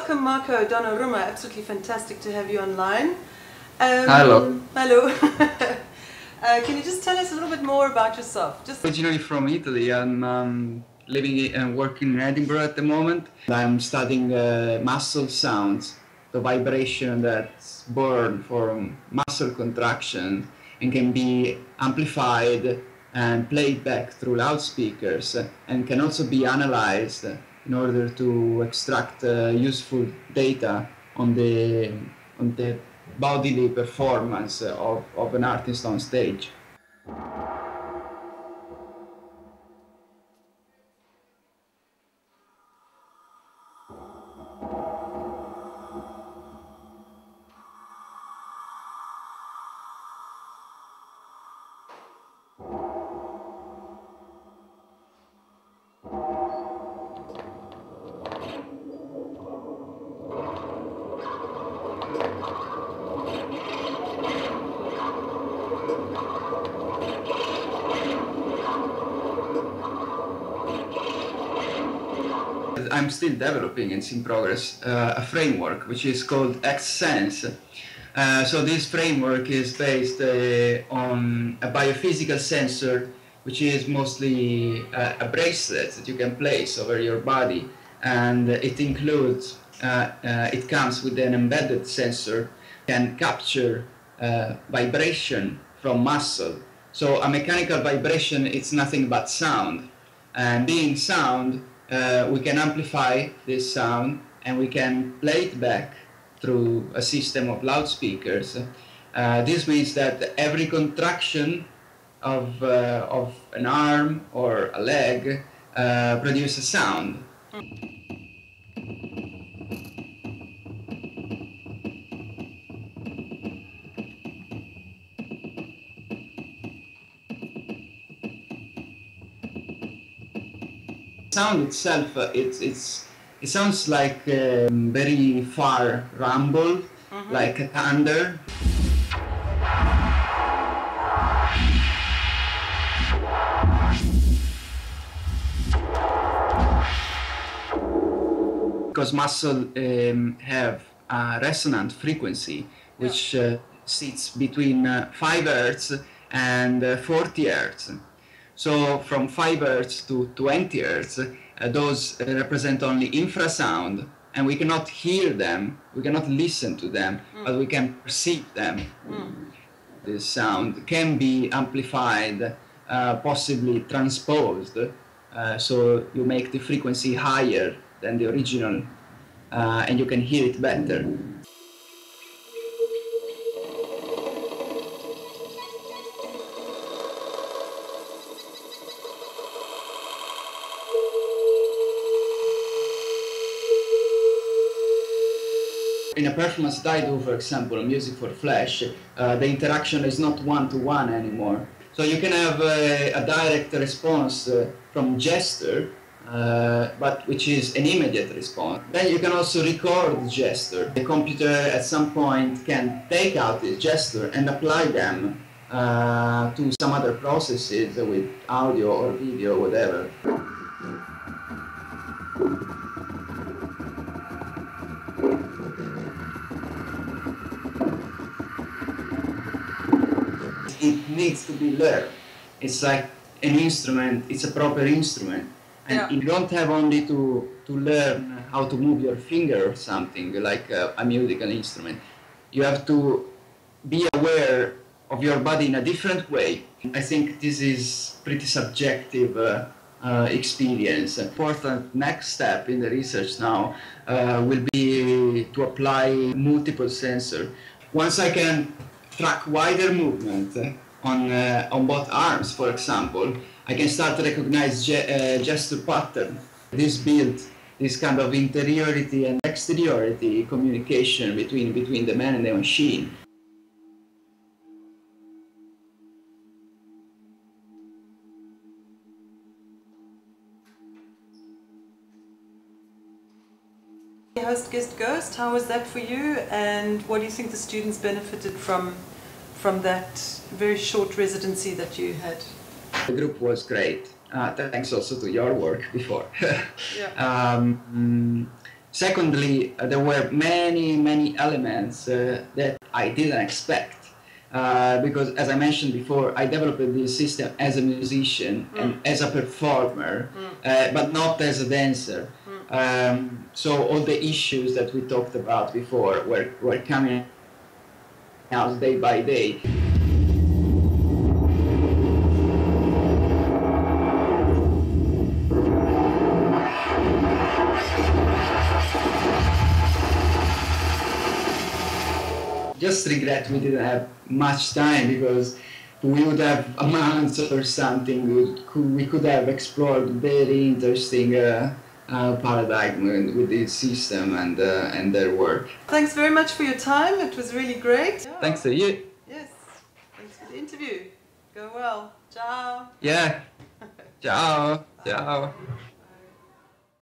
welcome Marco Donnarumma. Absolutely fantastic to have you online. Hello. Hello. Can you just tell us a little bit more about yourself? Originally from Italy, I'm living and working in Edinburgh at the moment. I'm studying muscle sounds, the vibration that's born from muscle contraction and can be amplified and played back through loudspeakers, and can also be analyzed in order to extract useful data on the bodily performance of an artist on stage. I'm still developing, it's in progress, a framework which is called Xense. So this framework is based on a biophysical sensor, which is mostly a bracelet that you can place over your body, and it includes, it comes with an embedded sensor, can capture vibration from muscle. So a mechanical vibration, it's nothing but sound, and being sound, we can amplify this sound and we can play it back through a system of loudspeakers. This means that every contraction of an arm or a leg produces sound. Sound itself, it sounds like very far rumble, like a thunder. Because muscle have a resonant frequency which sits between 5 Hz and 40 Hz. So from 5 Hz to 20 Hz, those represent only infrasound, and we cannot hear them, we cannot listen to them, but we can perceive them. This sound can be amplified, possibly transposed, so you make the frequency higher than the original, and you can hear it better. In a performance that I do, for example, music for Flash, the interaction is not one-to-one anymore. So you can have a direct response from gesture, but which is an immediate response. Then you can also record the gesture. The computer at some point can take out this gesture and apply them to some other processes with audio or video, whatever. It needs to be learned. It's like an instrument, it's a proper instrument. And you don't have only to learn how to move your finger or something like a musical instrument. You have to be aware of your body in a different way. I think this is pretty subjective experience. Important next step in the research now will be to apply multiple sensors. Once I can track wider movement on both arms, for example, I can start to recognize gesture pattern. This builds this kind of interiority and exteriority communication between the man and the machine. Host-Guest Ghost, how was that for you, and what do you think the students benefited from that very short residency that you had? The group was great. Thanks also to your work before. Secondly, there were many elements that I didn't expect. Because, as I mentioned before, I developed this system as a musician and as a performer, but not as a dancer. So all the issues that we talked about before were coming out day by day. Just regret we didn't have much time, because we would have a month or something. We could have explored very interesting paradigm with this system and their work. Thanks very much for your time. It was really great. Yeah. Thanks to you. Yes. Thanks for the interview. Go well. Ciao. Yeah. Ciao. Ciao.